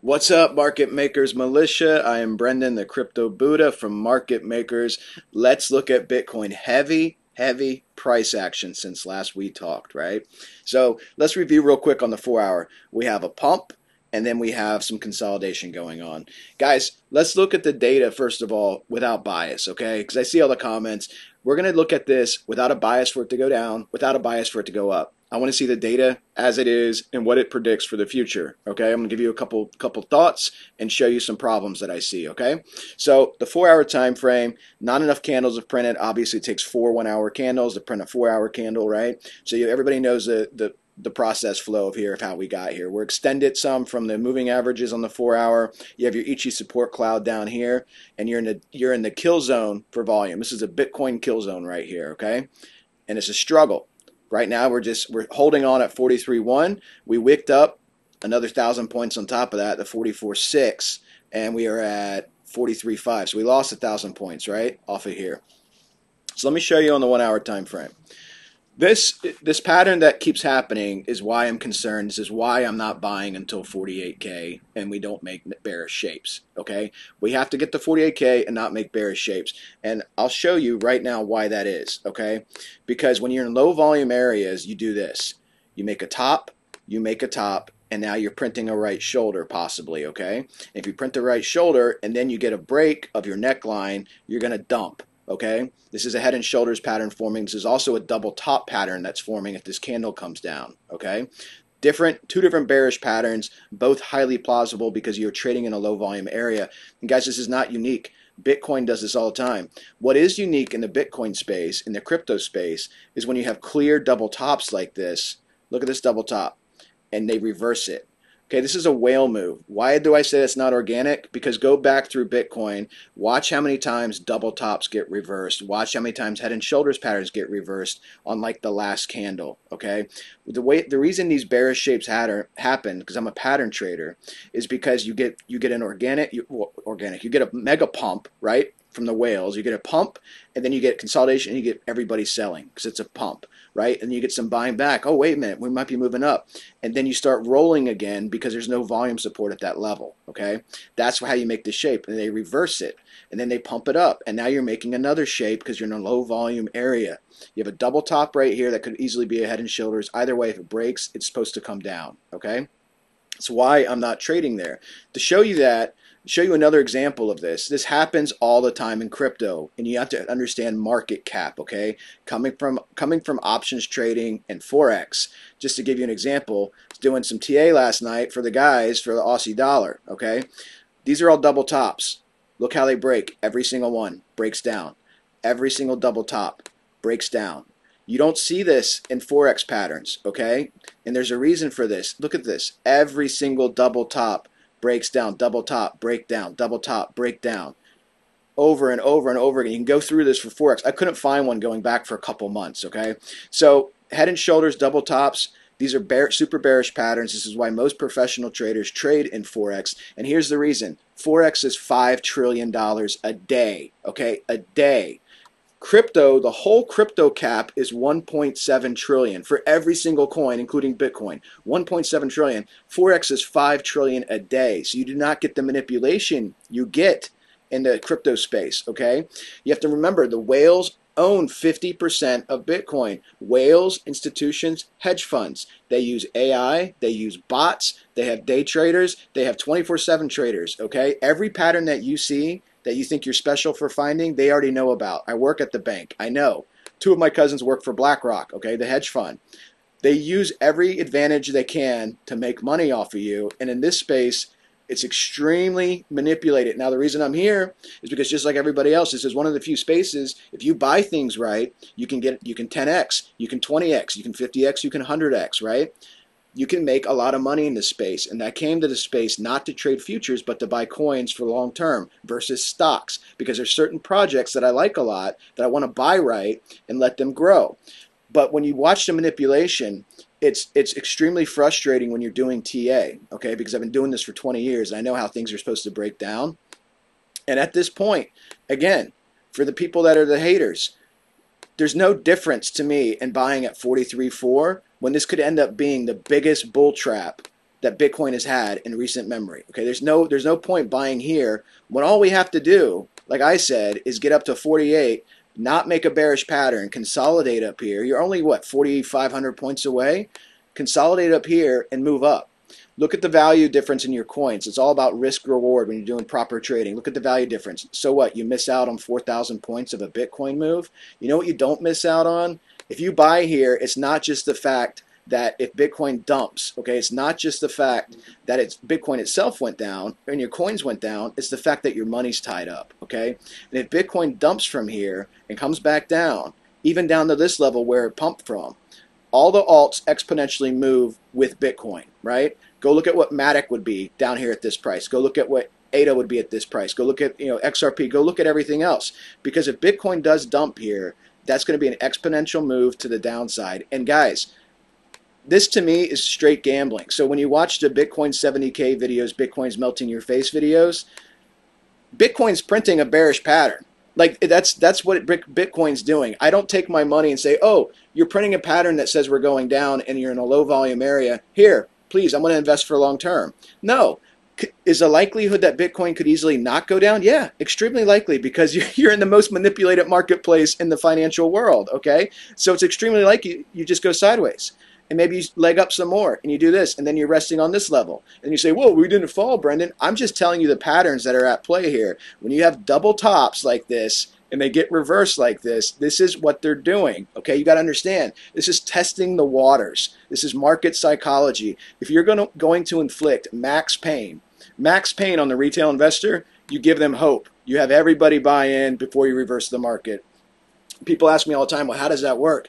What's up, Market Makers Militia? I am Brendan, the Crypto Buddha from Market Makers. Let's look at Bitcoin. Heavy price action since last we talked, right? So let's review real quick on the 4 hour. We have a pump and then we have some consolidation going on. Guys, let's look at the data first of all without bias, okay? Because I see all the comments. We're going to look at this without a bias for it to go down, without a bias for it to go up. I want to see the data as it is and what it predicts for the future. Okay, I'm going to give you a couple thoughts and show you some problems that I see. Okay, so the 4 hour time frame, not enough candles have printed. Obviously, it takes 4 1 hour candles to print a 4 hour candle, right? So everybody knows the process flow of here of how we got here. We're extended some from the moving averages on the 4 hour. You have your Ichi support cloud down here, and you're in the kill zone for volume. This is a Bitcoin kill zone right here. Okay, and it's a struggle. Right now, we're holding on at 43.1. We wicked up another 1,000 points on top of that, the 44.6, and we are at 43.5. So we lost 1,000 points, right, off of here. So let me show you on the 1 hour time frame. This pattern that keeps happening is why I'm concerned. This is why I'm not buying until 48K and we don't make bearish shapes, okay? We have to get to 48K and not make bearish shapes. And I'll show you right now why that is, okay? Because when you're in low volume areas, you do this. You make a top, and now you're printing a right shoulder possibly, okay? If you print the right shoulder and then you get a break of your neckline, you're going to dump. Okay, this is a head and shoulders pattern forming. This is also a double top pattern that's forming if this candle comes down. Okay, two different bearish patterns, both highly plausible because you're trading in a low volume area. And guys, this is not unique. Bitcoin does this all the time. What is unique in the Bitcoin space, in the crypto space, is when you have clear double tops like this. Look at this double top, and they reverse it. Okay, this is a whale move. Why do I say it's not organic? Because go back through Bitcoin, watch how many times double tops get reversed. Watch how many times head and shoulders patterns get reversed on like the last candle, okay? The reason these bearish shapes happen, because I'm a pattern trader, is because you get you get a mega pump, right? From the whales, you get a pump, and then you get consolidation, and you get everybody selling because it's a pump, right? And you get some buying back. Oh, wait a minute, we might be moving up, and then you start rolling again because there's no volume support at that level. Okay, that's how you make the shape, and they reverse it, and then they pump it up, and now you're making another shape because you're in a low volume area. You have a double top right here that could easily be a head and shoulders. Either way, if it breaks, it's supposed to come down. Okay, that's why I'm not trading there. To show you that. Show you another example of this. This happens all the time in crypto, and you have to understand market cap, okay? Coming from options trading and Forex. Just to give you an example, I was doing some TA last night for the guys for the Aussie dollar, okay? These are all double tops. Look how they break. Every single one breaks down. Every single double top breaks down. You don't see this in Forex patterns, okay? And there's a reason for this. Look at this. Every single double top breaks down, double top, break down, double top, break down, over and over and over again. You can go through this for Forex. I couldn't find one going back for a couple months, okay? So head and shoulders, double tops, these are super bearish patterns. This is why most professional traders trade in Forex. And here's the reason. Forex is $5 trillion a day, okay? A day. Crypto, the whole crypto cap is 1.7 trillion for every single coin, including Bitcoin. 1.7 trillion. Forex is 5 trillion a day. So you do not get the manipulation you get in the crypto space, okay? You have to remember the whales own 50% of Bitcoin. Whales, institutions, hedge funds. They use AI, they use bots, they have day traders, they have 24/7 traders, okay? Every pattern that you see that you think you're special for finding, they already know about. I work at the bank. I know. 2 of my cousins work for BlackRock, okay, the hedge fund. They use every advantage they can to make money off of you. And in this space, it's extremely manipulated. Now, the reason I'm here is because just like everybody else, this is one of the few spaces, if you buy things right, you can 10x, you can 20x, you can 50x, you can 100x, right? You can make a lot of money in this space, and that came to the space not to trade futures but to buy coins for long term versus stocks, because there's certain projects that I like a lot that I want to buy right and let them grow. But when you watch the manipulation, it's extremely frustrating when you're doing TA, okay, because I've been doing this for 20 years and I know how things are supposed to break down. And at this point, again, for the people that are the haters, there's no difference to me in buying at 43.4 when this could end up being the biggest bull trap that Bitcoin has had in recent memory. Okay, there's no point buying here when all we have to do, like I said, is get up to 48, not make a bearish pattern, consolidate up here. You're only what, 4,500 points away? Consolidate up here and move up. Look at the value difference in your coins. It's all about risk reward when you're doing proper trading. Look at the value difference. So what? You miss out on 4,000 points of a Bitcoin move. You know what you don't miss out on? If you buy here, it's not just the fact that if Bitcoin dumps, okay, it's not just the fact that it's Bitcoin itself went down and your coins went down, it's the fact that your money's tied up, okay? And if Bitcoin dumps from here and comes back down, even down to this level where it pumped from, all the alts exponentially move with Bitcoin, right? Go look at what Matic would be down here at this price. Go look at what ADA would be at this price. Go look at, XRP. Go look at everything else. Because if Bitcoin does dump here, that's going to be an exponential move to the downside. And guys, this to me is straight gambling. So when you watch the Bitcoin 70K videos, Bitcoin's melting your face videos, Bitcoin's printing a bearish pattern. Like that's what Bitcoin's doing. I don't take my money and say, oh, you're printing a pattern that says we're going down and you're in a low volume area. Here, please, I'm going to invest for long term. No. Is the likelihood that Bitcoin could easily not go down? Yeah, extremely likely, because you're in the most manipulated marketplace in the financial world, okay? So it's extremely likely you just go sideways. And maybe you leg up some more and you do this, and then you're resting on this level. And you say, whoa, we didn't fall, Brendan. I'm just telling you the patterns that are at play here. When you have double tops like this and they get reversed like this is what they're doing, okay? You got to understand, this is testing the waters. This is market psychology. If you're going to inflict max pain on the retail investor, you give them hope. You have everybody buy in before you reverse the market. People ask me all the time, well, how does that work?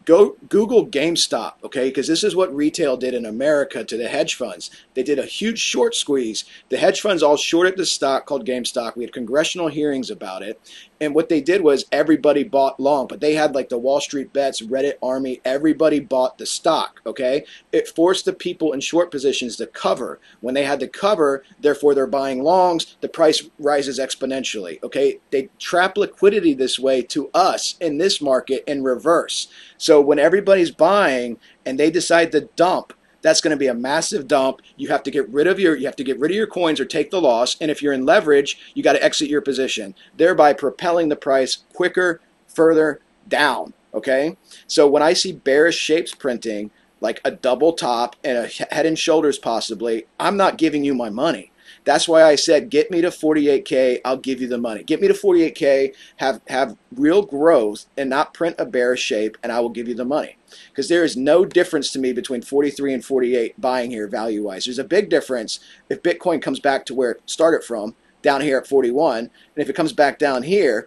Go Google GameStop, okay? Because this is what retail did in America to the hedge funds. They did a huge short squeeze. The hedge funds all shorted the stock called GameStop. We had congressional hearings about it. And what they did was everybody bought long, but they had like the Wall Street Bets, Reddit Army, everybody bought the stock, okay? It forced the people in short positions to cover. When they had to cover, therefore they're buying longs, the price rises exponentially, okay? They trap liquidity this way to us in this market in reverse. So when everybody's buying and they decide to dump, that's going to be a massive dump. You have to get rid of your coins or take the loss. And if you're in leverage, you got to exit your position, thereby propelling the price quicker, further down. Okay. So when I see bearish shapes printing, like a double top and a head and shoulders possibly, I'm not giving you my money. That's why I said, get me to 48K, I'll give you the money. Get me to 48K, have real growth and not print a bearish shape, and I will give you the money. Because there is no difference to me between 43 and 48 buying here value-wise. There's a big difference if Bitcoin comes back to where it started from, down here at 41, and if it comes back down here,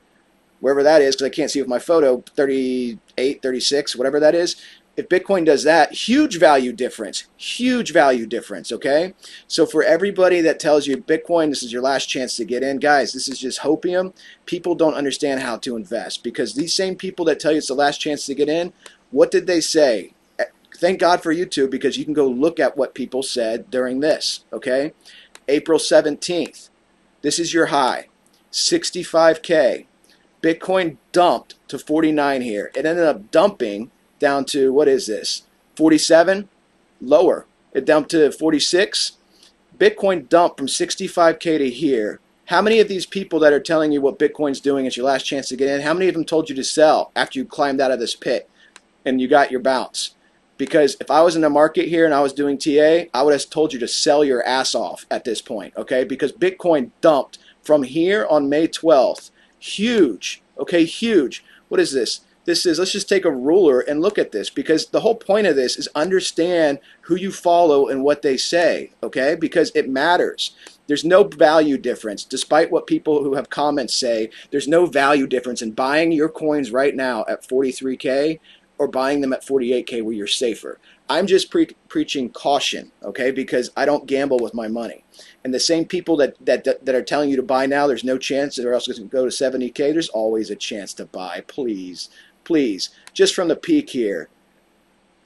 wherever that is, because I can't see with my photo, 38, 36, whatever that is. If Bitcoin does that, huge value difference, okay? So for everybody that tells you Bitcoin, this is your last chance to get in, guys, this is just hopium. People don't understand how to invest, because these same people that tell you it's the last chance to get in, what did they say? Thank God for YouTube, because you can go look at what people said during this, okay? April 17th, this is your high, 65K. Bitcoin dumped to 49 here. It ended up dumping down to, what is this, 47, lower. It dumped to 46. Bitcoin dumped from 65K to here. How many of these people that are telling you what Bitcoin's doing is your last chance to get in, how many of them told you to sell after you climbed out of this pit and you got your bounce? Because if I was in the market here and I was doing TA, I would have told you to sell your ass off at this point, okay? Because Bitcoin dumped from here on May 12th. Huge, okay, huge. What is this? This is, let's just take a ruler and look at this, because the whole point of this is understand who you follow and what they say, okay? Because it matters. There's no value difference. Despite what people who have comments say, there's no value difference in buying your coins right now at 43K or buying them at 48K where you're safer. I'm just preaching caution, okay? Because I don't gamble with my money. And the same people that are telling you to buy now, there's no chance, or else it's going to go to 70K, there's always a chance to buy. Please, please. Just from the peak here,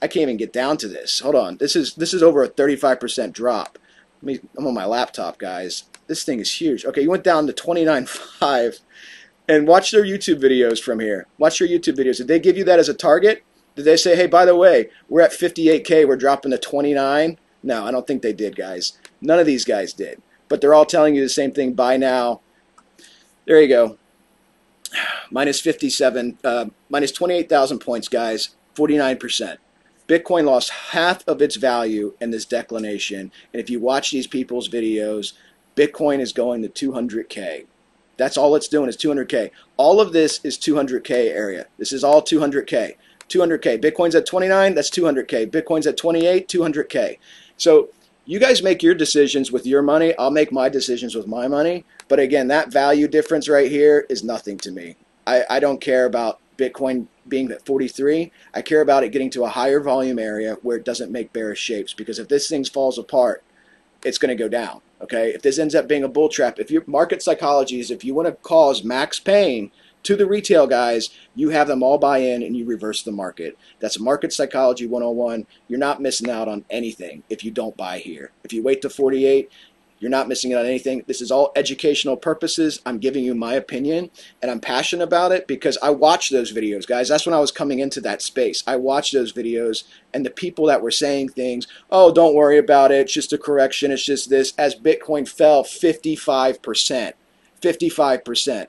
I can't even get down to this. Hold on. This is over a 35% drop. I'm on my laptop, guys. This thing is huge. Okay, you went down to 29.5. And watch their YouTube videos from here. Watch your YouTube videos. Did they give you that as a target? Did they say, hey, by the way, we're at 58K, we're dropping to 29? No, I don't think they did, guys. None of these guys did. But they're all telling you the same thing. Buy now. There you go. Minus 57, minus 28,000 points, guys. 49%. Bitcoin lost half of its value in this declination. And if you watch these people's videos, Bitcoin is going to 200K. That's all it's doing is 200K. All of this is 200K area. This is all 200K. 200K. Bitcoin's at 29, that's 200K. Bitcoin's at 28, 200K. So you guys make your decisions with your money. I'll make my decisions with my money. But again, that value difference right here is nothing to me. I don't care about Bitcoin being at 43. I care about it getting to a higher volume area where it doesn't make bearish shapes. Because if this thing falls apart, it's going to go down. Okay, if this ends up being a bull trap, if your market psychology is if you want to cause max pain to the retail guys, you have them all buy in and you reverse the market. That's market psychology 101. You're not missing out on anything if you don't buy here. If you wait to 48, you're not missing out on anything. This is all educational purposes. I'm giving you my opinion, and I'm passionate about it because I watched those videos, guys. That's when I was coming into that space. I watched those videos, and the people that were saying things, oh, don't worry about it. It's just a correction. It's just this. As Bitcoin fell 55%. 55%.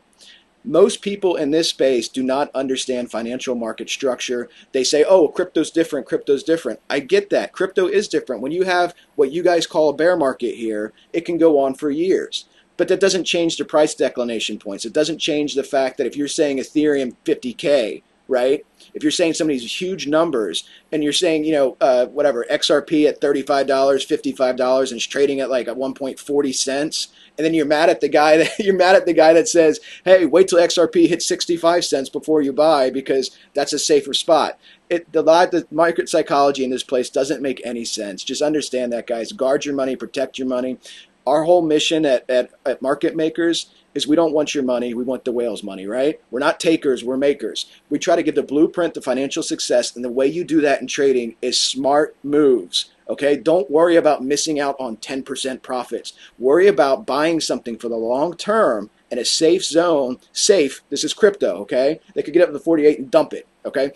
Most people in this space do not understand financial market structure. They say, oh, crypto's different, crypto's different. I get that. Crypto is different. When you have what you guys call a bear market here, it can go on for years. But that doesn't change the price declination points. It doesn't change the fact that if you're saying Ethereum 50K, right? If you're saying some of these huge numbers and you're saying, you know, whatever, XRP at $35, $55 and it's trading at like at 1.40 cents, and then you're mad at the guy that says, hey, wait till XRP hits 65 cents before you buy because that's a safer spot. The market psychology in this place doesn't make any sense. Just understand that, guys. Guard your money, protect your money. Our whole mission at market makers is we don't want your money, we want the whale's money, right? We're not takers, we're makers. We try to give the blueprint to financial success, and the way you do that in trading is smart moves. Okay, don't worry about missing out on 10% profits. Worry about buying something for the long term in a safe zone. Safe, this is crypto, okay? They could get up to 48 and dump it, okay?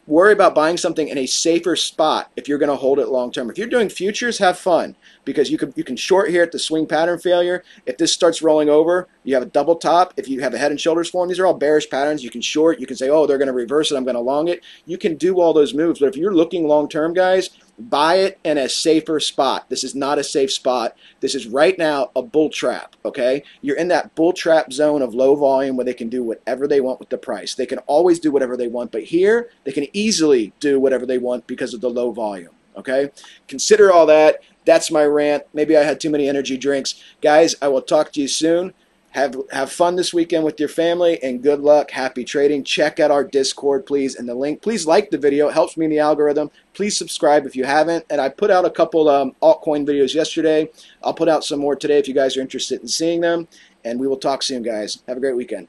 Worry about buying something in a safer spot if you're going to hold it long term. If you're doing futures, have fun because you can short here at the swing pattern failure. If this starts rolling over, you have a double top. If you have a head and shoulders form, these are all bearish patterns. You can short. You can say, oh, they're going to reverse it. I'm going to long it. You can do all those moves. But if you're looking long term, guys, buy it in a safer spot. This is not a safe spot. This is right now a bull trap, okay? You're in that bull trap zone of low volume where they can do whatever they want with the price. They can always do whatever they want, but here they can easily do whatever they want because of the low volume, okay? Consider all that. That's my rant. Maybe I had too many energy drinks. Guys, I will talk to you soon. Have fun this weekend with your family, and good luck. Happy trading. Check out our Discord, please, and the link. Please like the video. It helps me in the algorithm. Please subscribe if you haven't. And I put out a couple altcoin videos yesterday. I'll put out some more today if you guys are interested in seeing them. And we will talk soon, guys. Have a great weekend.